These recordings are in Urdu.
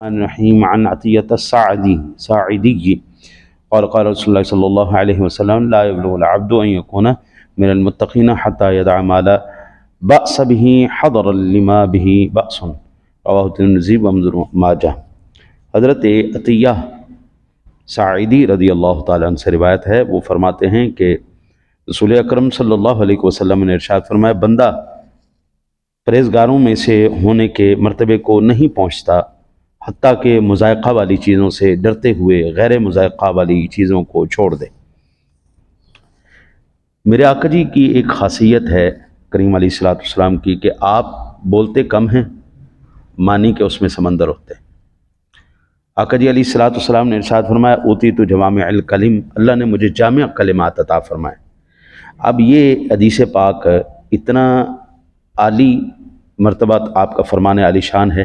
الرحیم عن عطیۃ الساعدی قال قال رسول اللہ صلی اللہ علیہ وسلم لا يبلغ العبد ان يكون من المتقین حتى يدع ما لا بأس به حضرا لما به بأس رواہ ترمذی وابن ماجہ۔ حضرت عطیہ ساعدی رضی اللہ تعالیٰ عنہ سے روایت ہے، وہ فرماتے ہیں کہ رسول اکرم صلی اللہ علیہ وسلم نے ارشاد فرمایا، بندہ پرہیزگاروں میں سے ہونے کے مرتبے کو نہیں پہنچتا حتیٰ کہ مذائقہ والی چیزوں سے ڈرتے ہوئے غیر مذائقہ والی چیزوں کو چھوڑ دے۔ میرے آقا جی کی ایک خاصیت ہے کریم علیہ الصلوۃ والسلام کی کہ آپ بولتے کم ہیں مانی کہ اس میں سمندر ہوتے ہیں۔ آقا جی علیہ الصلوۃ والسلام نے ارشاد فرمایا، اوتیت جوامع الکلم، اللہ نے مجھے جامع کلمات عطا فرمائے۔ اب یہ حدیث پاک اتنا عالی مرتبہ آپ کا فرمان عالی شان ہے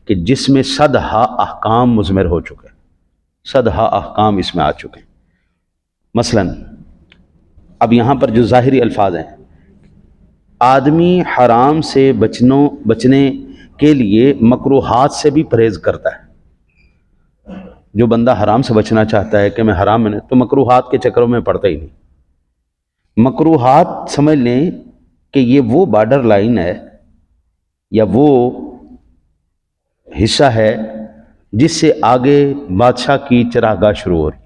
کہ جس میں 100 احکام مضمر ہو چکے ہیں، 100 احکام اس میں آ چکے ہیں۔ مثلا اب یہاں پر جو ظاہری الفاظ ہیں، آدمی حرام سے بچنے کے لیے مکروہات سے بھی پرہیز کرتا ہے۔ جو بندہ حرام سے بچنا چاہتا ہے کہ میں حرام میں تو مکروہات کے چکروں میں پڑتا ہی نہیں۔ مکروہات سمجھ لیں کہ یہ وہ بارڈر لائن ہے یا وہ حصہ ہے جس سے آگے بادشاہ کی چراگاہ شروع ہو رہی۔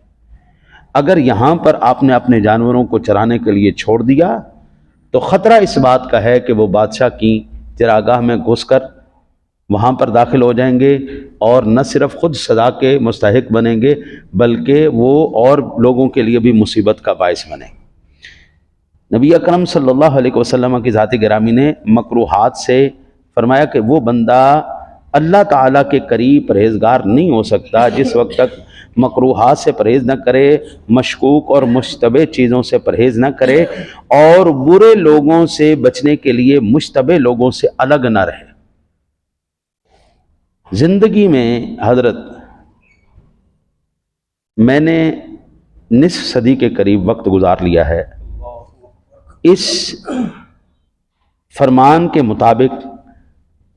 اگر یہاں پر آپ نے اپنے جانوروں کو چرانے کے لیے چھوڑ دیا تو خطرہ اس بات کا ہے کہ وہ بادشاہ کی چراگاہ میں گھس کر وہاں پر داخل ہو جائیں گے اور نہ صرف خود سزا کے مستحق بنیں گے بلکہ وہ اور لوگوں کے لیے بھی مصیبت کا باعث بنیں گے۔ نبی اکرم صلی اللہ علیہ وسلم کی ذات گرامی نے مکروہات سے فرمایا کہ وہ بندہ اللہ تعالیٰ کے قریب پرہیزگار نہیں ہو سکتا جس وقت تک مکروہات سے پرہیز نہ کرے، مشکوک اور مشتبہ چیزوں سے پرہیز نہ کرے اور برے لوگوں سے بچنے کے لیے مشتبہ لوگوں سے الگ نہ رہے۔ زندگی میں حضرت میں نے نصف صدی کے قریب وقت گزار لیا ہے۔ اس فرمان کے مطابق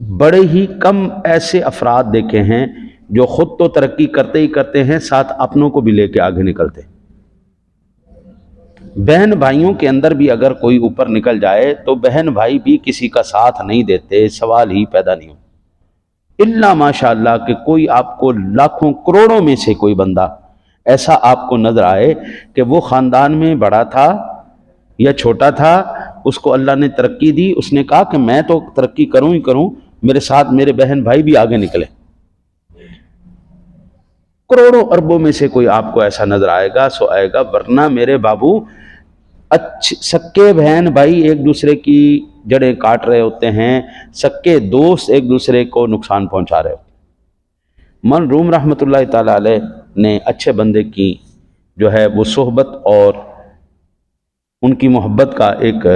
بڑے ہی کم ایسے افراد دیکھے ہیں جو خود تو ترقی کرتے ہی کرتے ہیں، ساتھ اپنوں کو بھی لے کے آگے نکلتے۔ بہن بھائیوں کے اندر بھی اگر کوئی اوپر نکل جائے تو بہن بھائی بھی کسی کا ساتھ نہیں دیتے، سوال ہی پیدا نہیں ہو، الا ماشاء اللہ کہ کوئی آپ کو لاکھوں کروڑوں میں سے کوئی بندہ ایسا آپ کو نظر آئے کہ وہ خاندان میں بڑا تھا یا چھوٹا تھا، اس کو اللہ نے ترقی دی، اس نے کہا کہ میں تو ترقی کروں ہی کروں، میرے ساتھ میرے بہن بھائی بھی آگے نکلے۔ کروڑوں اربوں میں سے کوئی آپ کو ایسا نظر آئے گا سو آئے گا، ورنہ میرے بابو سکے بہن بھائی ایک دوسرے کی جڑیں کاٹ رہے ہوتے ہیں، سکے دوست ایک دوسرے کو نقصان پہنچا رہے ہوتے ہیں۔ من روم رحمۃ اللہ تعالی علیہ نے اچھے بندے کی جو ہے وہ صحبت اور ان کی محبت کا ایک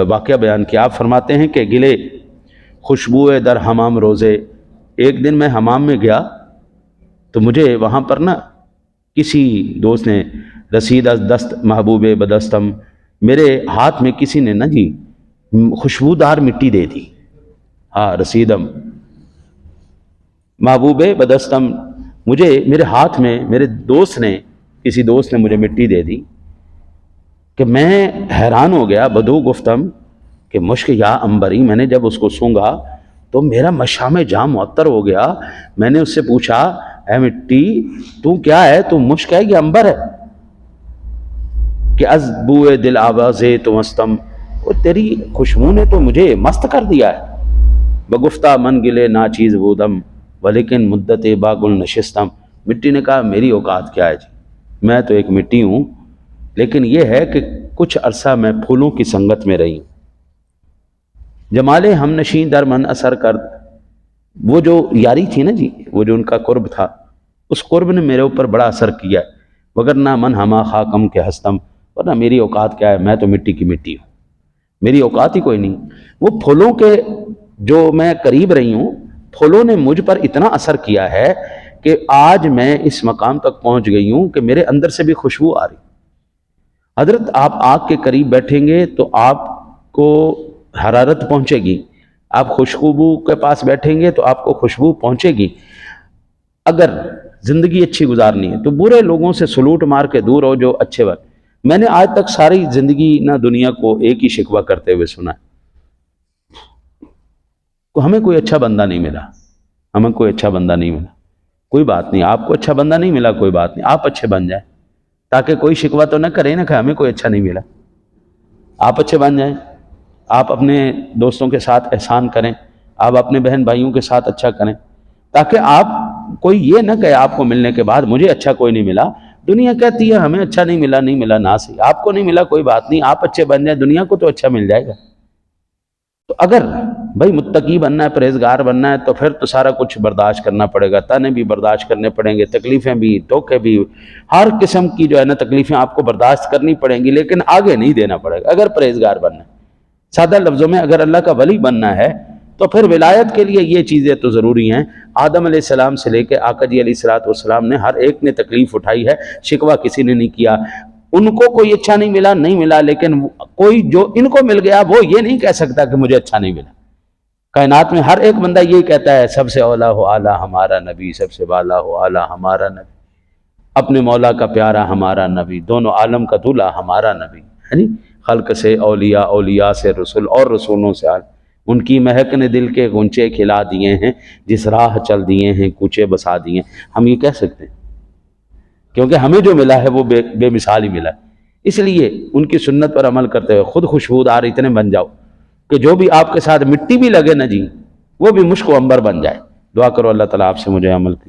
واقعہ بیان کیا۔ آپ فرماتے ہیں کہ گلے خوشبوئے در حمام روزے، ایک دن میں حمام میں گیا تو مجھے وہاں پر نا کسی دوست نے رسید از دست محبوب بدستم، میرے ہاتھ میں کسی نے نا جی خوشبودار مٹی دے دی، ہاں رسیدم محبوب بدستم، مجھے میرے ہاتھ میں میرے دوست نے کسی دوست نے مجھے مٹی دے دی کہ میں حیران ہو گیا، بدو گفتم کہ مشک یا امبری، میں نے جب اس کو سونگا تو میرا مشام جام معطر ہو گیا۔ میں نے اس سے پوچھا، اے مٹی تو کیا ہے، تو مشک ہے یا امبر ہے؟ کہ از بوئے دل آوازے تو مستم، وہ تیری خوشبو نے تو مجھے مست کر دیا ہے۔ بگفتہ من گلے نا چیز بودم ولیکن مدت باگل نشستم، مٹی نے کہا میری اوقات کیا ہے جی، میں تو ایک مٹی ہوں، لیکن یہ ہے کہ کچھ عرصہ میں پھولوں کی سنگت میں رہی ہوں۔ جمالے ہم نشین در من اثر کرد، وہ جو یاری تھی نا جی، وہ جو ان کا قرب تھا، اس قرب نے میرے اوپر بڑا اثر کیا، وگرنہ من ہما خاکم کے ہستم، ورنہ میری اوقات کیا ہے، میں تو مٹی کی مٹی ہوں، میری اوقات ہی کوئی نہیں۔ وہ پھولوں کے جو میں قریب رہی ہوں، پھولوں نے مجھ پر اتنا اثر کیا ہے کہ آج میں اس مقام تک پہنچ گئی ہوں کہ میرے اندر سے بھی خوشبو آ رہی۔ حضرت آپ آگ کے قریب بیٹھیں گے تو آپ کو حرارت پہنچے گی، آپ خوشبو کے پاس بیٹھیں گے تو آپ کو خوشبو پہنچے گی۔ اگر زندگی اچھی گزارنی ہے تو برے لوگوں سے سلوٹ مار کے دور ہو، جو اچھے وقت. میں نے آج تک ساری زندگی نہ دنیا کو ایک ہی شکوہ کرتے ہوئے سنا ہے، ہمیں کوئی اچھا بندہ نہیں ملا، ہمیں کوئی اچھا بندہ نہیں ملا. کوئی بات نہیں، آپ کو اچھا بندہ نہیں ملا، کوئی بات نہیں، آپ اچھے بن جائیں، تاکہ کوئی شکوہ تو نہ کرے نا کہ ہمیں کوئی اچھا نہیں ملا. آپ اچھے بن جائیں، آپ اپنے دوستوں کے ساتھ احسان کریں، آپ اپنے بہن بھائیوں کے ساتھ اچھا کریں، تاکہ آپ کوئی یہ نہ کہے آپ کو ملنے کے بعد مجھے اچھا کوئی نہیں ملا. دنیا کہتی ہے ہمیں اچھا نہیں ملا، نہیں ملا نا صحیح، آپ کو نہیں ملا کوئی بات نہیں، آپ اچھے بن جائیں، دنیا کو تو اچھا مل جائے گا. تو اگر بھائی متقی بننا ہے، پرہیزگار بننا ہے، تو پھر تو سارا کچھ برداشت کرنا پڑے گا، تانے بھی برداشت کرنے پڑیں گے، تکلیفیں بھی، دھوکے بھی، ہر قسم کی جو ہے نا تکلیفیں آپ کو برداشت کرنی پڑیں گی، لیکن آگے نہیں دینا پڑے گا اگر پرہیزگار بننا ہے. سادہ لفظوں میں اگر اللہ کا ولی بننا ہے تو پھر ولایت کے لیے یہ چیزیں تو ضروری ہیں. آدم علیہ السلام سے لے کے آقا جی علیہ السلام نے ہر ایک نے تکلیف اٹھائی ہے، شکوہ کسی نے نہیں کیا. ان کو کوئی اچھا نہیں ملا، نہیں ملا، لیکن کوئی جو ان کو مل گیا وہ یہ نہیں کہہ سکتا کہ مجھے اچھا نہیں ملا. کائنات میں ہر ایک بندہ یہی کہتا ہے، سب سے اولا ہو اعلیٰ ہمارا نبی، سب سے بالا ہو اعلیٰ ہمارا نبی، اپنے مولا کا پیارا ہمارا نبی، دونوں عالم کا دولہا ہمارا نبی. یعنی خلق سے اولیاء، اولیاء سے رسول، اور رسولوں سے عالم. ان کی مہک نے دل کے غنچے کھلا دیے ہیں، جس راہ چل دیے ہیں کوچے بسا دیے ہیں. ہم یہ کہہ سکتے ہیں کیونکہ ہمیں جو ملا ہے وہ بے مثال ہی ملا ہے. اس لیے ان کی سنت پر عمل کرتے ہوئے خود خوشبودار اتنے بن جاؤ کہ جو بھی آپ کے ساتھ مٹی بھی لگے نا جی، وہ بھی مشک و عنبر بن جائے. دعا کرو اللہ تعالیٰ آپ سے مجھے عمل کی